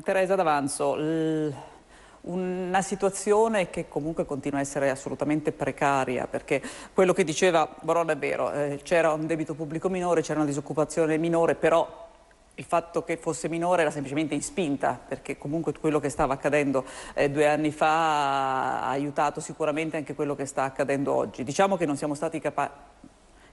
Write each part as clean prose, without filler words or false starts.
Teresa D'Avanzo, una situazione che comunque continua a essere assolutamente precaria, perché quello che diceva Boronna è vero, c'era un debito pubblico minore, c'era una disoccupazione minore, però il fatto che fosse minore era semplicemente in spinta, perché comunque quello che stava accadendo 2 anni fa ha aiutato sicuramente anche quello che sta accadendo oggi. Diciamo che non siamo stati capaci,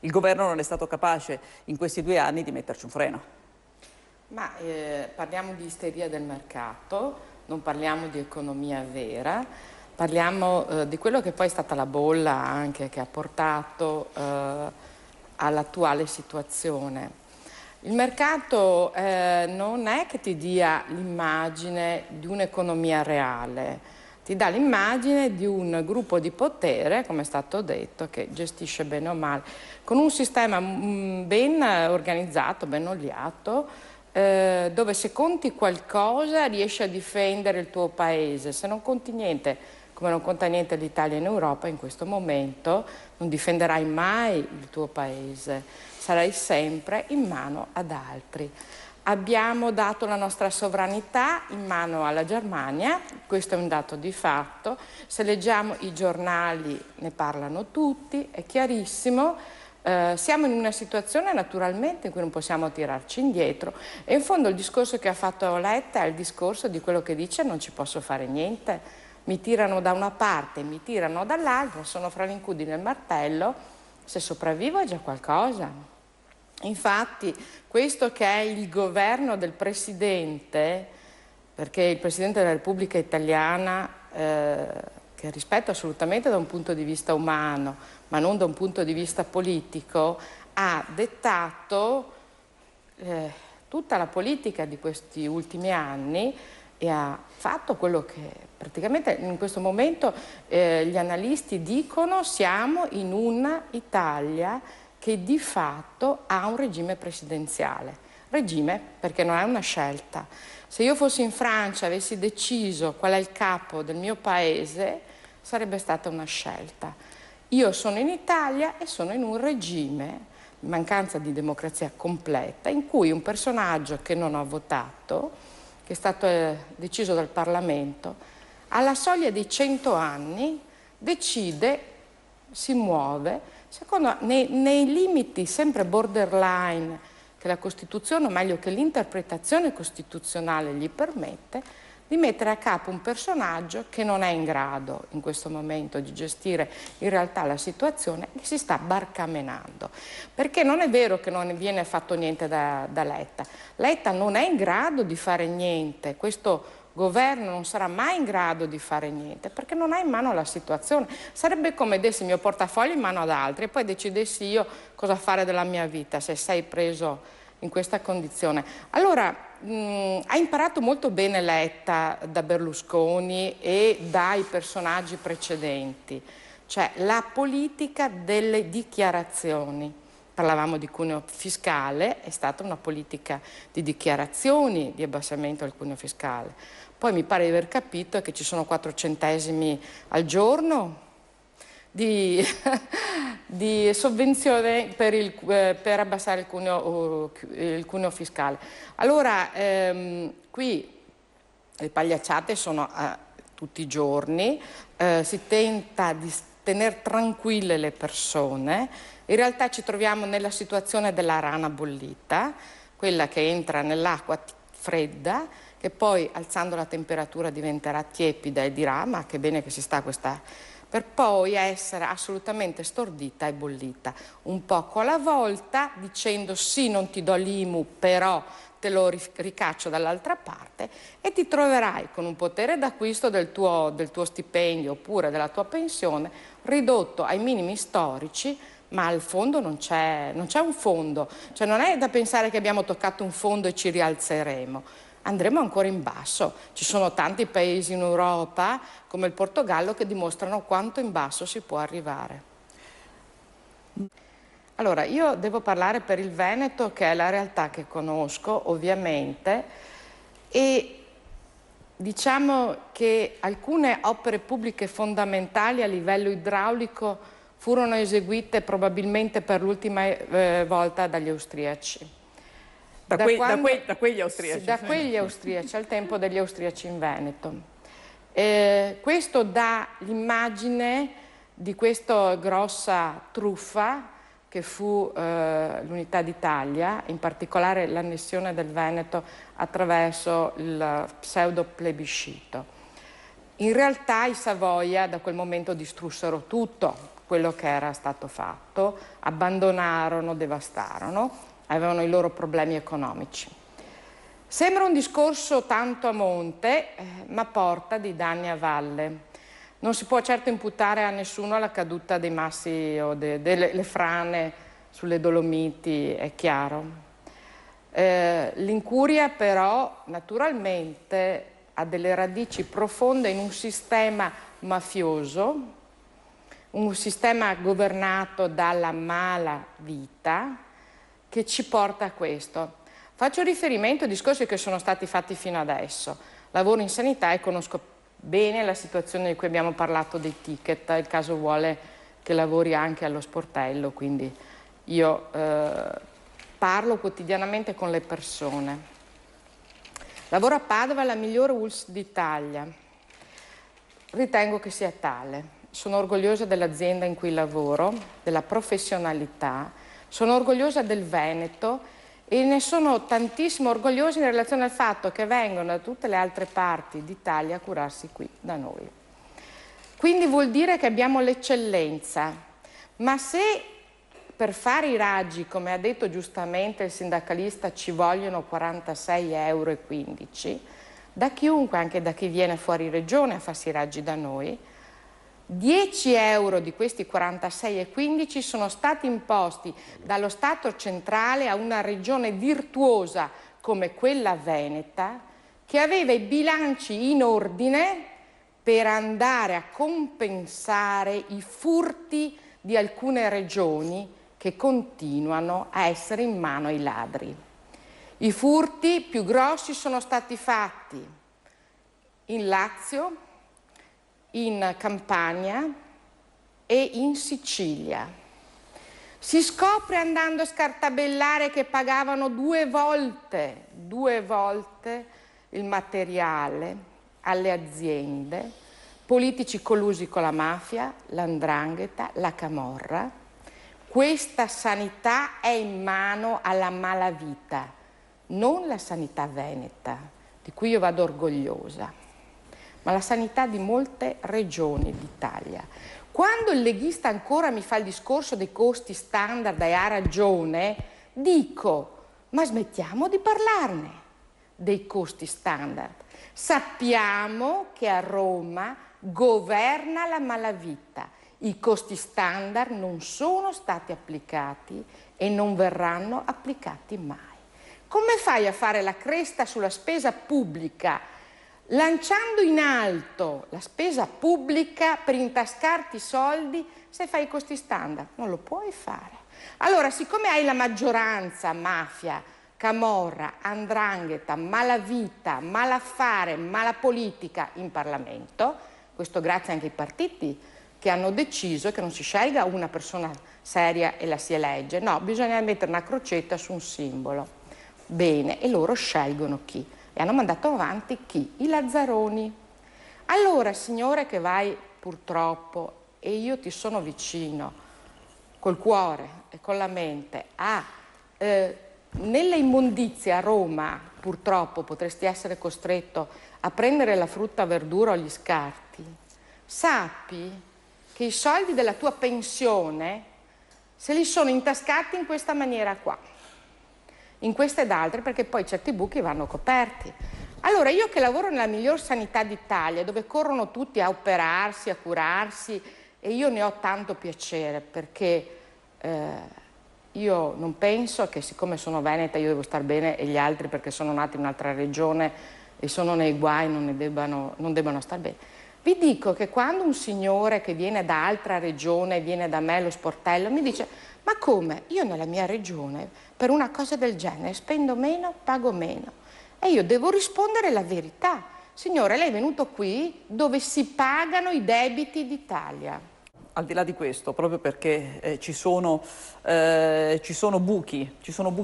il governo non è stato capace in questi 2 anni di metterci un freno. Ma parliamo di isteria del mercato, non parliamo di economia vera, parliamo di quello che poi è stata la bolla anche che ha portato all'attuale situazione. Il mercato non è che ti dia l'immagine di un'economia reale, ti dà l'immagine di un gruppo di potere, come è stato detto, che gestisce bene o male, con un sistema ben organizzato, ben oliato, dove se conti qualcosa riesci a difendere il tuo paese, se non conti niente, come non conta niente l'Italia in Europa in questo momento, non difenderai mai il tuo paese, sarai sempre in mano ad altri. Abbiamo dato la nostra sovranità in mano alla Germania, questo è un dato di fatto, se leggiamo i giornali ne parlano tutti, è chiarissimo. Siamo in una situazione naturalmente in cui non possiamo tirarci indietro e in fondo il discorso che ha fatto Letta è il discorso di quello che dice non ci posso fare niente, mi tirano da una parte, mi tirano dall'altra, sono fra l'incudine e il martello, se sopravvivo è già qualcosa. Infatti questo che è il governo del Presidente, perché il Presidente della Repubblica Italiana, che rispetto assolutamente da un punto di vista umano, ma non da un punto di vista politico, ha dettato tutta la politica di questi ultimi anni e ha fatto quello che praticamente in questo momento gli analisti dicono siamo in una Italia che di fatto ha un regime presidenziale. Regime perché non è una scelta. Se io fossi in Francia e avessi deciso qual è il capo del mio paese, sarebbe stata una scelta. Io sono in Italia e sono in un regime, mancanza di democrazia completa, in cui un personaggio che non ho votato, che è stato deciso dal Parlamento, alla soglia dei 100 anni decide, si muove, secondo nei limiti sempre borderline che la Costituzione, o meglio che l'interpretazione costituzionale gli permette, di mettere a capo un personaggio che non è in grado in questo momento di gestire in realtà la situazione e si sta barcamenando. Perché non è vero che non viene fatto niente da Letta. Letta non è in grado di fare niente, questo governo non sarà mai in grado di fare niente perché non ha in mano la situazione. Sarebbe come dessi il mio portafoglio in mano ad altri e poi decidessi io cosa fare della mia vita se sei preso in questa condizione. Allora, ha imparato molto bene Letta da Berlusconi e dai personaggi precedenti, cioè la politica delle dichiarazioni. Parlavamo di cuneo fiscale, è stata una politica di dichiarazioni di abbassamento del cuneo fiscale. Poi mi pare di aver capito che ci sono 4 centesimi al giorno di sovvenzione per abbassare il cuneo fiscale. Allora, qui le pagliacciate sono tutti i giorni, si tenta di tenere tranquille le persone, in realtà ci troviamo nella situazione della rana bollita, quella che entra nell'acqua fredda, che poi alzando la temperatura diventerà tiepida e dirà ma che bene che si sta questa, per poi essere assolutamente stordita e bollita, un poco alla volta dicendo sì non ti do l'IMU però te lo ricaccio dall'altra parte e ti troverai con un potere d'acquisto del tuo stipendio oppure della tua pensione ridotto ai minimi storici, ma al fondo non c'è un fondo, cioè non è da pensare che abbiamo toccato un fondo e ci rialzeremo. Andremo ancora in basso. Ci sono tanti paesi in Europa, come il Portogallo, che dimostrano quanto in basso si può arrivare. Allora, io devo parlare per il Veneto, che è la realtà che conosco, ovviamente, e diciamo che alcune opere pubbliche fondamentali a livello idraulico furono eseguite probabilmente per l'ultima volta dagli austriaci. Da quegli austriaci. Sì, da quegli austriaci, al tempo degli austriaci in Veneto. Questo dà l'immagine di questa grossa truffa che fu l'Unità d'Italia, in particolare l'annessione del Veneto attraverso il pseudo plebiscito. In realtà i Savoia da quel momento distrussero tutto quello che era stato fatto, abbandonarono, devastarono, avevano i loro problemi economici. Sembra un discorso tanto a monte, ma porta dei danni a valle. Non si può certo imputare a nessuno la caduta dei massi o delle frane sulle Dolomiti, è chiaro. L'incuria però naturalmente ha delle radici profonde in un sistema mafioso, un sistema governato dalla malavita che ci porta a questo. Faccio riferimento ai discorsi che sono stati fatti fino adesso. Lavoro in sanità e conosco bene la situazione di cui abbiamo parlato dei ticket. Il caso vuole che lavori anche allo sportello, quindi io parlo quotidianamente con le persone. Lavoro a Padova, la migliore ULSS d'Italia. Ritengo che sia tale. Sono orgogliosa dell'azienda in cui lavoro, della professionalità, sono orgogliosa del Veneto e ne sono tantissimo orgogliosa in relazione al fatto che vengono da tutte le altre parti d'Italia a curarsi qui da noi. Quindi vuol dire che abbiamo l'eccellenza, ma se per fare i raggi, come ha detto giustamente il sindacalista, ci vogliono 46,15 euro, da chiunque, anche da chi viene fuori regione a farsi i raggi da noi, 10 euro di questi 46,15 sono stati imposti dallo Stato centrale a una regione virtuosa come quella veneta, che aveva i bilanci in ordine per andare a compensare i furti di alcune regioni che continuano a essere in mano ai ladri. I furti più grossi sono stati fatti in Lazio, in Campania e in Sicilia. Si scopre andando a scartabellare che pagavano due volte il materiale alle aziende, politici collusi con la mafia, l''ndrangheta, la camorra. Questa sanità è in mano alla malavita, non la sanità veneta, di cui io vado orgogliosa, ma la sanità di molte regioni d'Italia. Quando il leghista ancora mi fa il discorso dei costi standard e ha ragione, dico, ma smettiamo di parlarne dei costi standard. Sappiamo che a Roma governa la malavita. I costi standard non sono stati applicati e non verranno applicati mai. Come fai a fare la cresta sulla spesa pubblica, lanciando in alto la spesa pubblica per intascarti i soldi se fai i costi standard? Non lo puoi fare. Allora, siccome hai la maggioranza mafia, camorra, 'ndrangheta, malavita, malaffare, malapolitica in Parlamento, questo grazie anche ai partiti che hanno deciso che non si scelga una persona seria e la si elegge, no, bisogna mettere una crocetta su un simbolo. Bene, e loro scelgono chi? E hanno mandato avanti chi? I Lazzaroni. Allora, signore che vai purtroppo, e io ti sono vicino, col cuore e con la mente, nelle immondizie a Roma, purtroppo, potresti essere costretto a prendere la frutta, verdura o gli scarti, sappi che i soldi della tua pensione se li sono intascati in questa maniera qua, in queste ed altre, perché poi certi buchi vanno coperti. Allora io che lavoro nella miglior sanità d'Italia, dove corrono tutti a operarsi, a curarsi, e io ne ho tanto piacere, perché io non penso che siccome sono veneta io devo star bene e gli altri perché sono nati in un'altra regione e sono nei guai non debbano star bene. Vi dico che quando un signore che viene da altra regione viene da me allo sportello mi dice: ma come? Io nella mia regione per una cosa del genere spendo meno, pago meno. E io devo rispondere la verità. Signore, lei è venuto qui dove si pagano i debiti d'Italia. al di là di questo, proprio perché ci sono buchi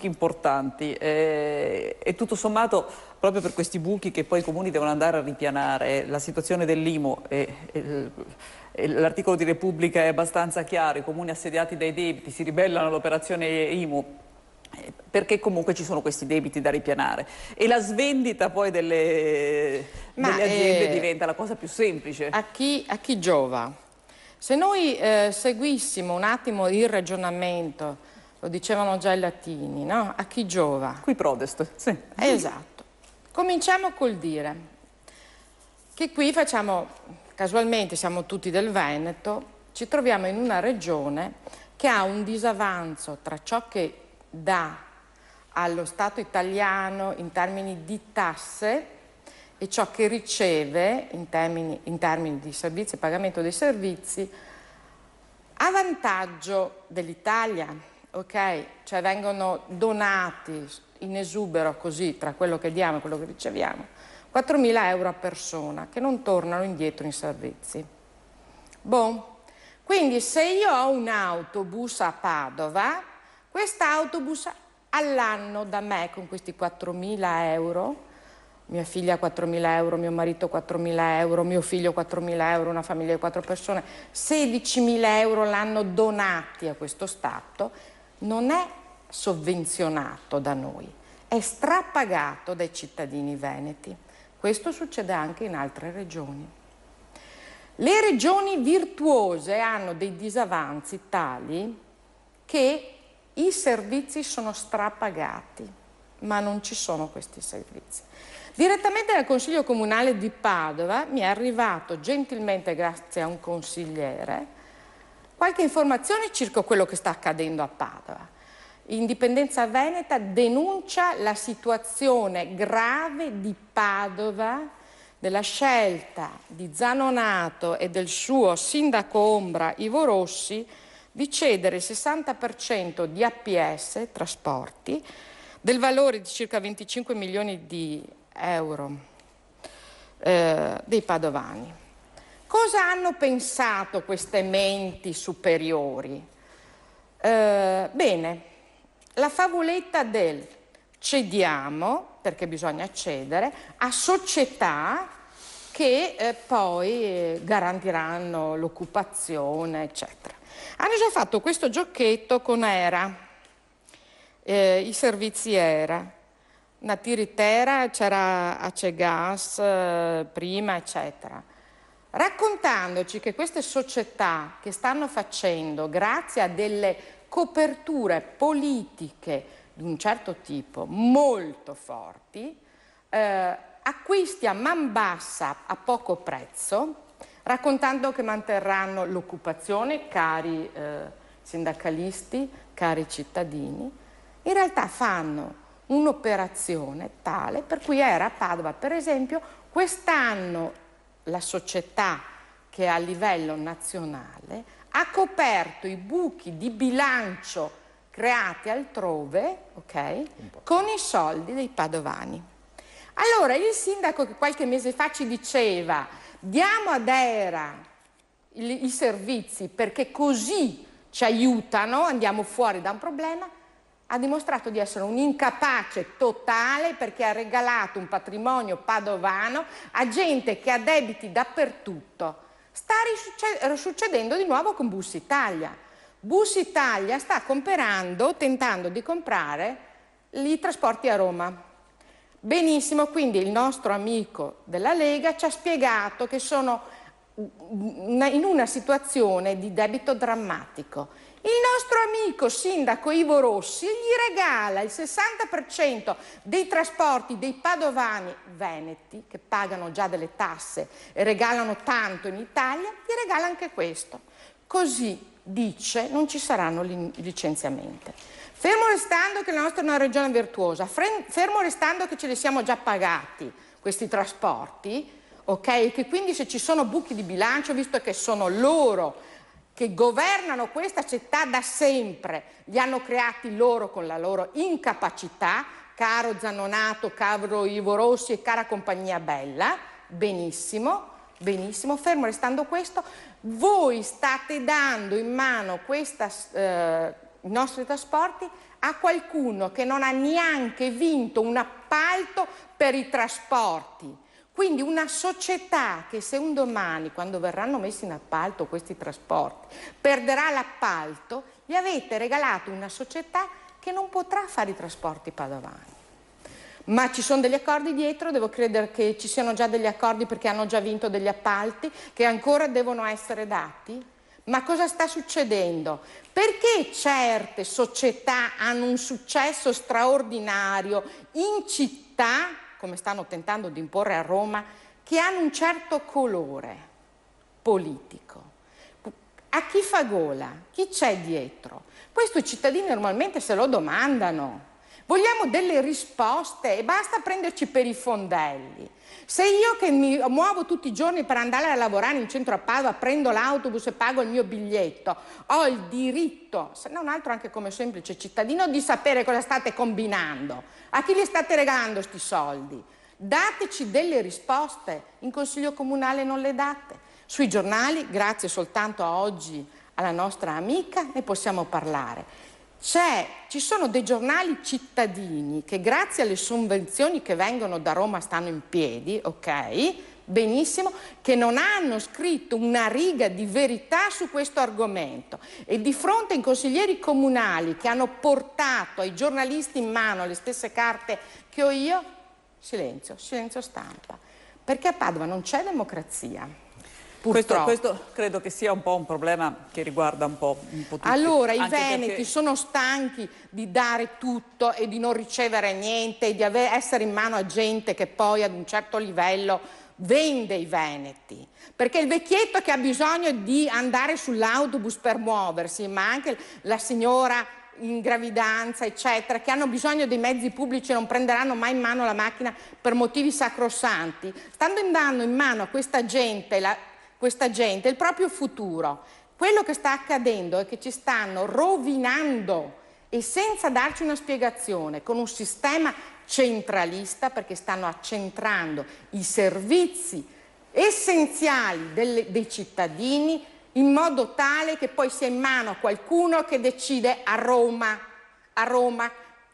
importanti e tutto sommato, proprio per questi buchi che poi i comuni devono andare a ripianare, la situazione dell'IMU e l'articolo di Repubblica è abbastanza chiaro, i comuni assediati dai debiti si ribellano all'operazione IMU, perché comunque ci sono questi debiti da ripianare e la svendita poi delle aziende diventa la cosa più semplice. A chi giova? Se noi seguissimo un attimo il ragionamento, lo dicevano già i latini, no? A chi giova? Qui prodest, sì. Esatto. Cominciamo col dire che qui facciamo, casualmente siamo tutti del Veneto, ci troviamo in una regione che ha un disavanzo tra ciò che dà allo Stato italiano in termini di tasse e ciò che riceve in termini di servizi e pagamento dei servizi a vantaggio dell'Italia, ok? Cioè vengono donati in esubero così tra quello che diamo e quello che riceviamo 4.000 euro a persona che non tornano indietro in servizi. Quindi se io ho un autobus a Padova, quest'autobus all'anno da me con questi 4.000 euro, mia figlia 4.000 euro, mio marito 4.000 euro, mio figlio 4.000 euro, una famiglia di 4 persone, 16.000 euro l'anno donati a questo Stato, non è sovvenzionato da noi, è strapagato dai cittadini veneti. Questo succede anche in altre regioni. Le regioni virtuose hanno dei disavanzi tali che i servizi sono strapagati, ma non ci sono questi servizi. Direttamente dal Consiglio Comunale di Padova mi è arrivato gentilmente, grazie a un consigliere, qualche informazione circa quello che sta accadendo a Padova. Indipendenza Veneta denuncia la situazione grave di Padova, della scelta di Zanonato e del suo sindaco ombra Ivo Rossi di cedere il 60% di APS, trasporti, del valore di circa 25 milioni di euro dei padovani. Cosa hanno pensato queste menti superiori? Bene, la favoletta del cediamo, perché bisogna cedere, a società che poi garantiranno l'occupazione, eccetera. Hanno già fatto questo giochetto con ERA, i servizi ERA. Natiritera, c'era Acegas prima, eccetera. Raccontandoci che queste società che stanno facendo, grazie a delle coperture politiche di un certo tipo molto forti, acquisti a man bassa a poco prezzo, raccontando che manterranno l'occupazione, cari sindacalisti, cari cittadini, in realtà fanno un'operazione tale per cui era a Padova, per esempio, quest'anno la società che a livello nazionale ha coperto i buchi di bilancio creati altrove, ok, con i soldi dei padovani. Allora il sindaco che qualche mese fa ci diceva diamo ad ERA i servizi perché così ci aiutano, andiamo fuori da un problema, ha dimostrato di essere un incapace totale perché ha regalato un patrimonio padovano a gente che ha debiti dappertutto. Sta succedendo di nuovo con Bus Italia. Bus Italia sta tentando di comprare i trasporti a Roma. Benissimo, quindi il nostro amico della Lega ci ha spiegato che sono in una situazione di debito drammatico. Il nostro amico sindaco Ivo Rossi gli regala il 60% dei trasporti dei padovani veneti, che pagano già delle tasse e regalano tanto in Italia, gli regala anche questo. Così, dice, non ci saranno licenziamenti. Fermo restando che la nostra è una regione virtuosa, fermo restando che ce li siamo già pagati questi trasporti, ok? E che quindi se ci sono buchi di bilancio, visto che sono loro che governano questa città da sempre, li hanno creati loro con la loro incapacità, caro Zanonato, caro Ivo Rossi e cara compagnia bella, benissimo, benissimo, fermo restando questo, voi state dando in mano i nostri trasporti a qualcuno che non ha neanche vinto un appalto per i trasporti. Quindi una società che se un domani, quando verranno messi in appalto questi trasporti, perderà l'appalto, gli avete regalato una società che non potrà fare i trasporti padovani. Ma ci sono degli accordi dietro, devo credere che ci siano già degli accordi perché hanno già vinto degli appalti che ancora devono essere dati? Ma cosa sta succedendo? Perché certe società hanno un successo straordinario in città, come stanno tentando di imporre a Roma, che hanno un certo colore politico? A chi fa gola? Chi c'è dietro? Questo i cittadini normalmente se lo domandano. Vogliamo delle risposte e basta prenderci per i fondelli. Se io che mi muovo tutti i giorni per andare a lavorare in centro a Padova, prendo l'autobus e pago il mio biglietto, ho il diritto, se non altro anche come semplice cittadino, di sapere cosa state combinando, a chi li state regalando sti soldi. Dateci delle risposte, in Consiglio Comunale non le date. Sui giornali, grazie soltanto a oggi alla nostra amica, ne possiamo parlare. Ci sono dei giornali cittadini che grazie alle sovvenzioni che vengono da Roma stanno in piedi, ok, benissimo, che non hanno scritto una riga di verità su questo argomento e di fronte ai consiglieri comunali che hanno portato ai giornalisti in mano le stesse carte che ho io, silenzio, silenzio stampa, perché a Padova non c'è democrazia. Questo credo che sia un po' un problema che riguarda un po' tutti. Allora i veneti sono stanchi di dare tutto e di non ricevere niente e di essere in mano a gente che poi ad un certo livello vende i veneti. Perché il vecchietto che ha bisogno di andare sull'autobus per muoversi, ma anche la signora in gravidanza, eccetera, che hanno bisogno dei mezzi pubblici e non prenderanno mai in mano la macchina per motivi sacrosanti, stanno dando in mano a questa gente il proprio futuro. Quello che sta accadendo è che ci stanno rovinando e senza darci una spiegazione, con un sistema centralista, perché stanno accentrando i servizi essenziali dei cittadini in modo tale che poi sia in mano a qualcuno che decide a Roma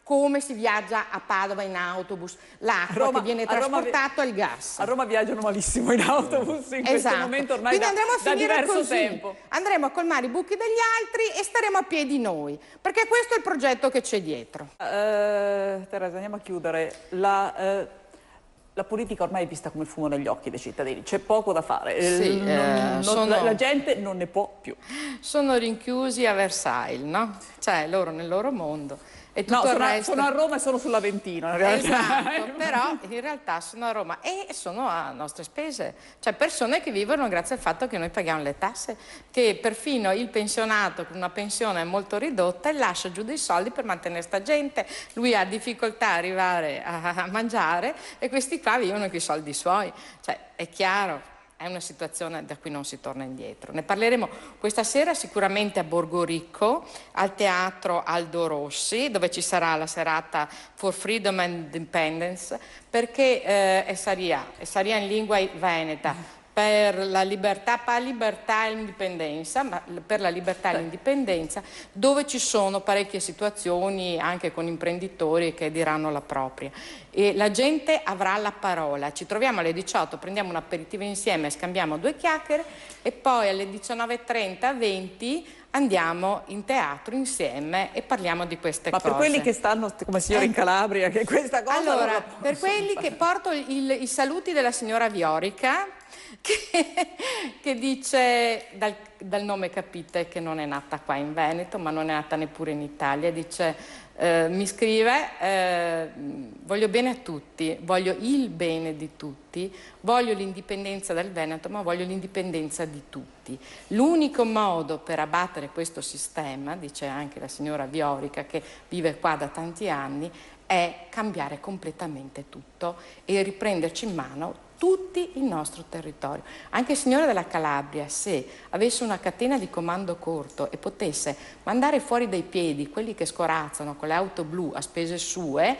come si viaggia a Padova in autobus, l'acqua che viene trasportato e il gas. A Roma viaggiano malissimo in autobus in questo momento ormai da diverso tempo. Andremo a colmare i buchi degli altri e staremo a piedi noi, perché questo è il progetto che c'è dietro. Teresa, andiamo a chiudere. La politica ormai è vista come il fumo negli occhi dei cittadini, c'è poco da fare, sì, la gente non ne può più. Sono rinchiusi a Versailles, no? Cioè loro nel loro mondo. E tutto sono a Roma e sono sull'Aventino. Esatto, però in realtà sono a Roma e sono a nostre spese. Cioè persone che vivono grazie al fatto che noi paghiamo le tasse, che perfino il pensionato con una pensione molto ridotta lascia giù dei soldi per mantenere sta gente. Lui ha difficoltà a arrivare a mangiare e questi qua vivono con i soldi suoi. Cioè è chiaro. È una situazione da cui non si torna indietro. Ne parleremo questa sera sicuramente a Borgoricco, al Teatro Aldo Rossi, dove ci sarà la serata For Freedom and Independence, perché è Saria in lingua veneta, per la libertà e l'indipendenza, ma per la libertà e l'indipendenza, dove ci sono parecchie situazioni anche con imprenditori che diranno la propria. E la gente avrà la parola. Ci troviamo alle 18, prendiamo un aperitivo insieme, scambiamo due chiacchiere e poi alle 19:30, 20 andiamo in teatro insieme e parliamo di queste cose. Ma per quelli che stanno come signora in Calabria, che questa cosa... Allora, per quelli che porto i saluti della signora Viorica, che dice, dal nome capite che non è nata qua in Veneto, ma non è nata neppure in Italia, dice... mi scrive, voglio bene a tutti, voglio il bene di tutti, voglio l'indipendenza del Veneto, ma voglio l'indipendenza di tutti. L'unico modo per abbattere questo sistema, dice anche la signora Viorica che vive qua da tanti anni, è cambiare completamente tutto e riprenderci in mano tutti il nostro territorio. Anche il signore della Calabria, se avesse una catena di comando corto e potesse mandare fuori dai piedi quelli che scorazzano con le auto blu a spese sue,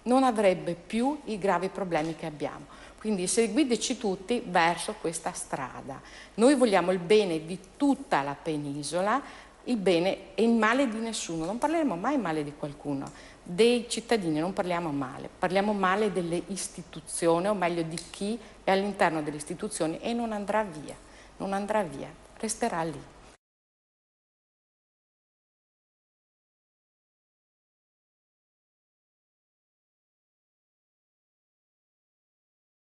non avrebbe più i gravi problemi che abbiamo. Quindi seguiteci tutti verso questa strada. Noi vogliamo il bene di tutta la penisola, il bene e il male di nessuno. Non parleremo mai male di qualcuno, dei cittadini non parliamo male delle istituzioni, o meglio di chi è all'interno delle istituzioni, e non andrà via, resterà lì.